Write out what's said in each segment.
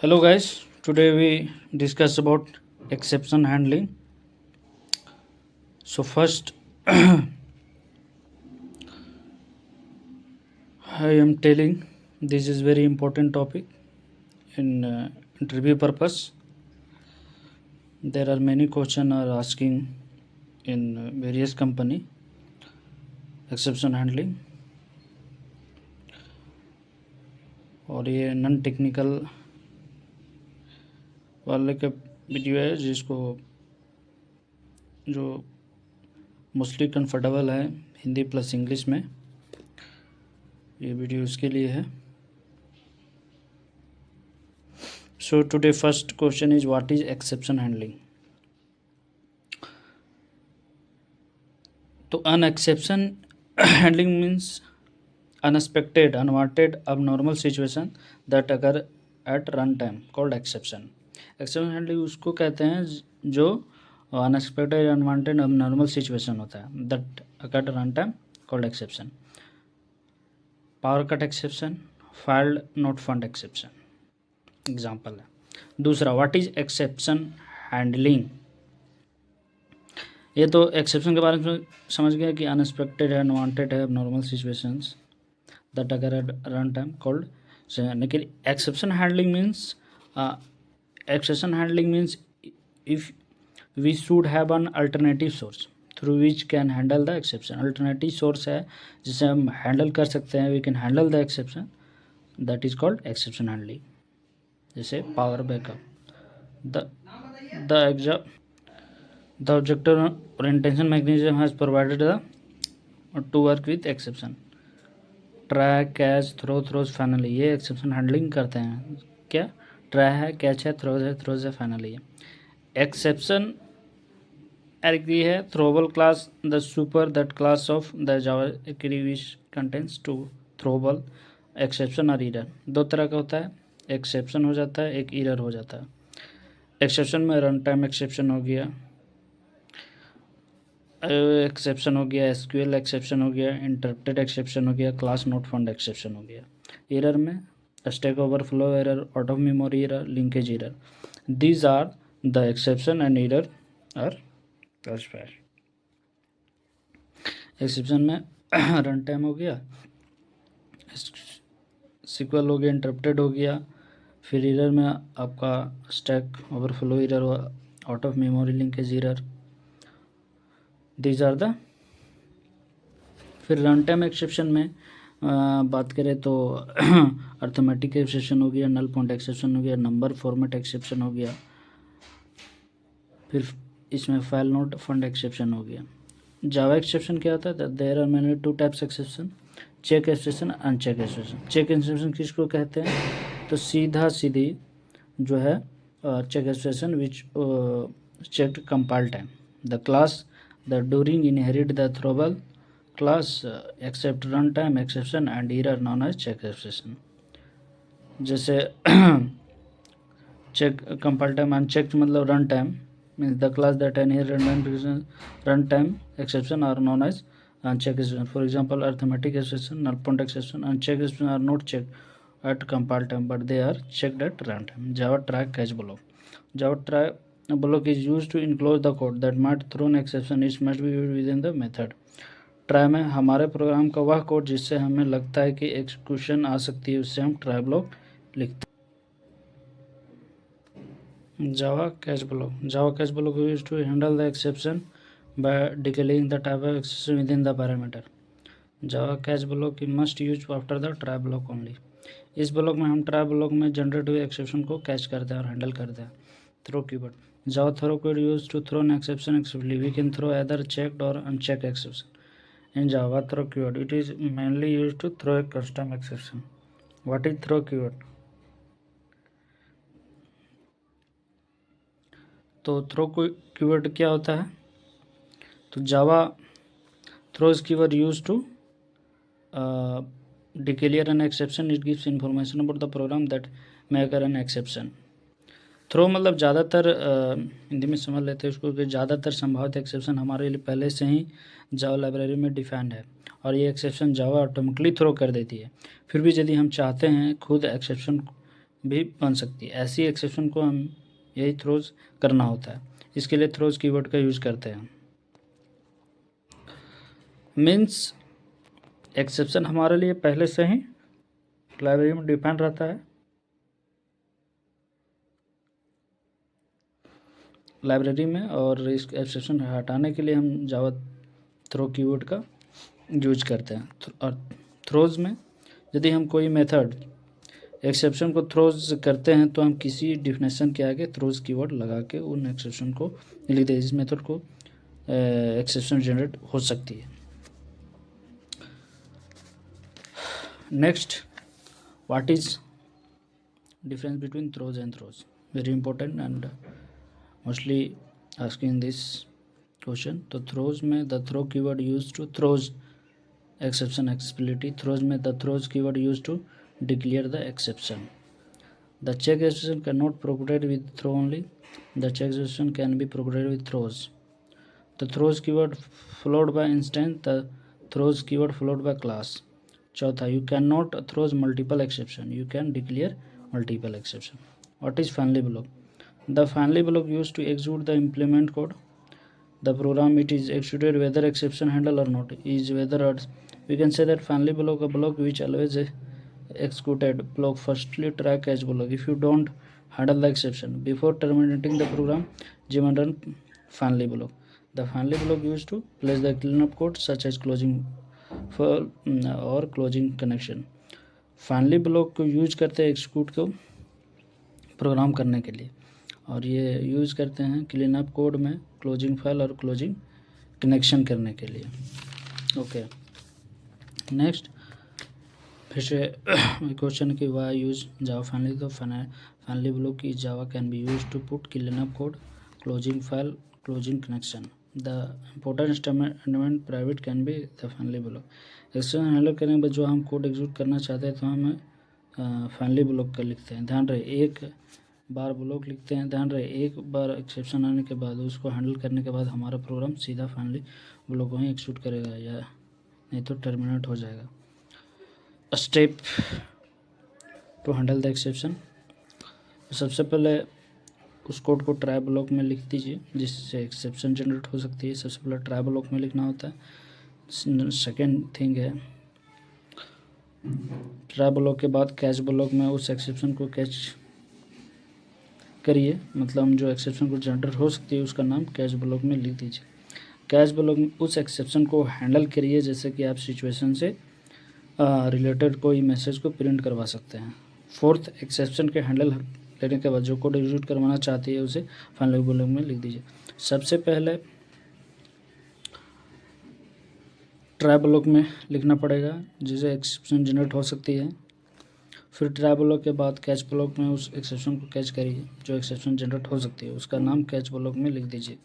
Hello guys, today we discuss about exception handling. So first I am telling this is very important topic in interview purpose. There are many question are asking in various company exception handling और ये non technical वाले का video है जिसको जो mostly comfortable है Hindi plus English में ये वीडियो उसके लिए है. So today first question is what is exception handling. तो an exception handling means unexpected, unwanted, abnormal situation that occur at runtime called exception. Exception handling उसको कहते हैं जो unexpected, unwanted, abnormal situation होता है that occur at runtime called exception. Power cut exception, filed not found exception example है. दूसरा what is exception handling. ये तो एक्सेप्शन के बारे में समझ गया कि अनएक्सपेक्टेड है, अनवांटेड है, नॉर्मल सिचुएशंस दैट अगर रन टाइम कॉल्ड. लेकिन exception handling means if we should have an alternative source through which can handle the exception. Alternative source है जिसे हम हैंडल कर सकते हैं, we can handle the exception, that is called exception handling. जैसे power backup. The objective और intention mechanism has provided the to work with exception. Try, catch, throws finally ये exception handling करते हैं. क्या ट्राई है, कैच है, throws है, finally है. एक्सेप्शन एग्री है throwable class the super that class of the Java which contents two throwable exception और ईरर. दो तरह का होता है, एक्सेप्शन हो जाता है, एक एरर हो जाता है. एक्सेप्शन में रन टाइम एक्सेप्शन हो गया, एक्सेप्शन हो गया, एसक्यूएल एक्सेप्शन हो गया, इंटरप्टेड एक्सेप्शन हो गया, क्लास नोट फाउंड एक्सेप्शन हो गया. एरर में stack overflow error, out of memory error, linkage error. These are the exception and error are classified. Exception में रन टाइम हो गया, सीक्वल हो गया, इंटरप्टेड हो गया. फिर एरर में आपका स्टैक ओवरफ्लो एरर हुआ, out of memory linkage error. These are the. फिर रन टाइम एक्सेप्शन में बात करें तो अर्थमेटिक एक्सेप्शन हो गया, नल पॉइंट एक्सेप्शन हो गया, नंबर फॉर्मेट एक्सेप्शन हो गया. फिर इसमें फाइल नोट फंड एक्सेप्शन हो गया. जावा एक्सेप्शन क्या होता है? There are many two types exception, check exception, uncheck exception. Check exception किसको कहते हैं? तो सीधी जो है check exception which checked compile time the class the during inherit the throwable class except run time exception and error non as check exception. जैसे check compile time unchecked मतलब run time means the class that inherit run time exception are known as unchecked exception. For example, arithmetic exception, null point exception, unchecked exception are not checked at compile time but they are checked at runtime. Java try catch block. Java try block is used to enclose the code that might throw an exception. It must be used within the method. Try में हमारे programme का वह code जिससे हमें लगता है कि execution आ सकती है उससे हम ट्राई ब्लॉक लिखते हैं. Java catch block. Java catch block is used to handle the exception by declaring the type of exception within the parameter. Java catch block must use after the try block only. इस block में हम try block में generate हुए exception को catch करते हैं और handle करते हैं. Throw keyword. Java throw keyword used to throw an exception actively. We can throw either checked or unchecked exception. In Java throw keyword, it is mainly used to throw a custom exception. What is throw keyword? तो throw keyword क्या होता है? तो Java throws keyword use to declare an exception. It gives information about the program that may occur an exception. Throw मतलब ज़्यादातर हिंदी में समझ लेते हैं उसको कि ज़्यादातर संभावित एक्सेप्शन हमारे लिए पहले से ही जावा लाइब्रेरी में डिफाइंड है और ये एक्सेप्शन जावा ऑटोमेटिकली थ्रो कर देती है. फिर भी यदि हम चाहते हैं खुद एक्सेप्शन भी बन सकती है। ऐसी एक्सेप्शन को हम यही थ्रोज करना होता है, इसके लिए थ्रोज कीवर्ड का यूज़ करते हैं। मीन्स एक्सेप्शन हमारे लिए पहले से ही लाइब्रेरी में डिफाइन रहता है। लाइब्रेरी में, और इस एक्सेप्शन हटाने के लिए हम जावा थ्रो कीवर्ड का यूज करते हैं। और थ्रोज में यदि हम कोई मेथड एक्सेप्शन को थ्रोज करते हैं तो हम किसी डिफिनेशन के आगे थ्रोज कीवर्ड लगा के उन एक्सेप्शन को लिख दें। इस मेथड को एक्सेप्शन जनरेट हो सकती है। Next, what is difference between throws and throws? Very important and mostly asking this question. तो थ्रोज में the throw keyword use to throws exception accessibility. Throws में the throws keyword used to declare the exception. The check exception cannot propagate with throw only. The check exception can be propagated with throws. The throws keyword followed by instance. The throws keyword followed by class. चौथा, you cannot throws multiple exception. You can declare multiple exception. What is finally block? The finally block used to execute the implement code. The program it is executed whether exception handle or not is whether we can say that finally block, a block which always executed block firstly try catch block. If you don't handle the exception before terminating the program, Jimon run finally block. The finally block used to place the cleanup code such as closing for or closing connection. Finally block को use करते हैं execute को programme करने के लिए, और ये use करते हैं क्लीन अप कोड में क्लोजिंग फाइल और क्लोजिंग कनेक्शन करने के लिए। ओके, नेक्स्ट फिर से क्वेश्चन कि वाई यूज जावा फाइनली। तो फाइनली ब्लॉक की Java can be use to put clean up code, closing file, closing connection. The important statement private can be the finally block. Exception handle करने के बाद जो हम code execute करना चाहते हैं तो हम फाइनली ब्लॉक कर लिखते हैं। ध्यान रहे, एक बार ब्लॉक लिखते हैं, ध्यान रहे एक बार एक्सेप्शन आने के बाद उसको हैंडल करने के बाद हमारा प्रोग्राम सीधा फाइनली ब्लॉक वहीं एक्सिक्यूट करेगा, या नहीं तो टर्मिनेट हो जाएगा। Step two handle the exception. सबसे पहले उस कोड को ट्राई ब्लॉक में लिख दीजिए जिससे एक्सेप्शन जनरेट हो सकती है। सबसे पहले ट्राई ब्लॉक में लिखना होता है। सेकेंड थिंग है, ट्राई ब्लॉक के बाद कैच ब्लॉक में उस एक्सेप्शन को कैच करिए, मतलब जो एक्सेप्शन को जनरेट हो सकती है उसका नाम कैच ब्लॉक में लिख दीजिए। कैच ब्लॉक में उस एक्सेप्शन को हैंडल करिए जैसे कि आप सिचुएशन से रिलेटेड कोई मैसेज को प्रिंट करवा सकते हैं। फोर्थ, एक्सेप्शन के हैंडल लेने के बाद जो कोड एग्जीक्यूट करवाना चाहती है उसे फाइनल ब्लॉक में लिख दीजिए। सबसे पहले ट्राई ब्लॉक में लिखना पड़ेगा जिससे एक्सेप्शन जनरेट हो सकती है। फिर ट्राई ब्लॉक के बाद कैच ब्लॉक में उस एक्सेप्शन को कैच करिए जो एक्सेप्शन जनरेट हो सकती है, उसका नाम कैच ब्लॉक में लिख दीजिए।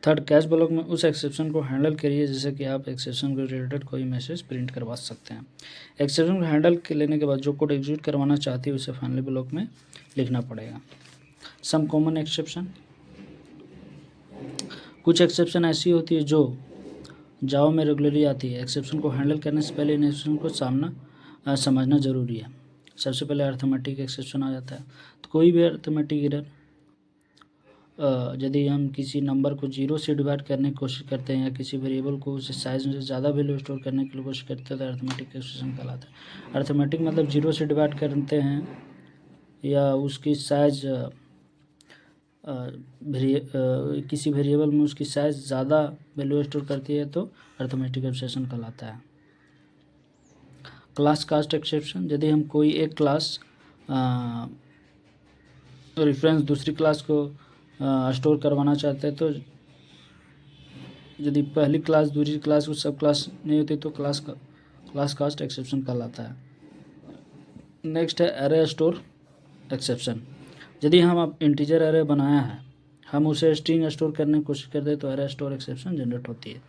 थर्ड, कैच ब्लॉक में उस एक्सेप्शन को हैंडल करिए जैसे कि आप एक्सेप्शन के रिलेटेड कोई मैसेज प्रिंट करवा सकते हैं। एक्सेप्शन को हैंडल लेने के बाद जो कोड एग्जीक्यूट करवाना चाहती है उसे फाइनली ब्लॉक में लिखना पड़ेगा। सम कॉमन एक्सेप्शन, कुछ एक्सेप्शन ऐसी होती है जो जावा में रेगुलरली आती है। एक्सेप्शन को हैंडल करने से पहले इन एक्सेप्शन को समझना ज़रूरी है। सबसे पहले अर्थमेटिक एक्सेप्शन आ जाता है। तो कोई भी अर्थमेटिक एरर, यदि हम किसी नंबर को 0 से डिवाइड करने की कोशिश करते हैं या किसी वेरिएबल को उसे साइज में ज़्यादा वैल्यू स्टोर करने की कोशिश करते हैं तो अर्थमेटिक एक्सेप्शन कहलाता है। अर्थमेटिक मतलब 0 से डिवाइड करते हैं या उसकी साइज किसी वेरिएबल में उसकी साइज ज़्यादा वैल्यू स्टोर करती है तो अर्थमेटिक एक्सेप्शन कहलाता है। क्लास कास्ट एक्सेप्शन, यदि हम कोई एक क्लास रेफरेंस दूसरी क्लास को स्टोर करवाना चाहते हैं तो यदि पहली क्लास दूसरी क्लास को सब क्लास नहीं होती तो क्लास कास्ट एक्सेप्शन कहलाता है। नेक्स्ट है एरे स्टोर एक्सेप्शन, यदि हम अब इंटीजर एरे बनाया है, हम उसे स्ट्रिंग स्टोर करने की कोशिश करते हैं तो एरे स्टोर एक्सेप्शन जनरेट होती है।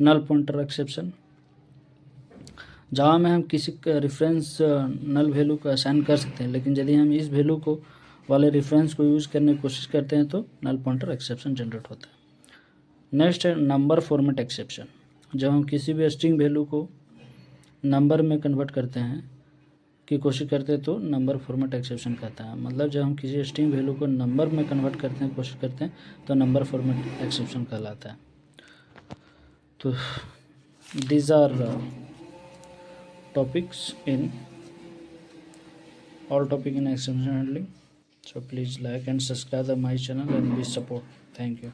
नल पॉइंटर एक्सेप्शन, जावा में हम किसी रेफरेंस नल वैल्यू को असाइन कर सकते हैं, लेकिन यदि हम इस वैल्यू को वाले रेफरेंस को यूज़ करने की कोशिश करते हैं तो नल पॉइंटर एक्सेप्शन जनरेट होता है। नेक्स्ट है नंबर फॉर्मेट एक्सेप्शन, जब हम किसी भी स्ट्रिंग वैल्यू को नंबर में कन्वर्ट करते हैं की कोशिश करते हैं तो नंबर फॉर्मेट एक्सेप्शन कहता है। मतलब जब हम किसी स्ट्रिंग वैल्यू को नंबर में कन्वर्ट करते हैं, कोशिश करते हैं, तो नंबर फॉर्मेट एक्सेप्शन कहलाता है। तो these are topics in all topic in exception handling. So please like and subscribe my channel and please support. Thank you.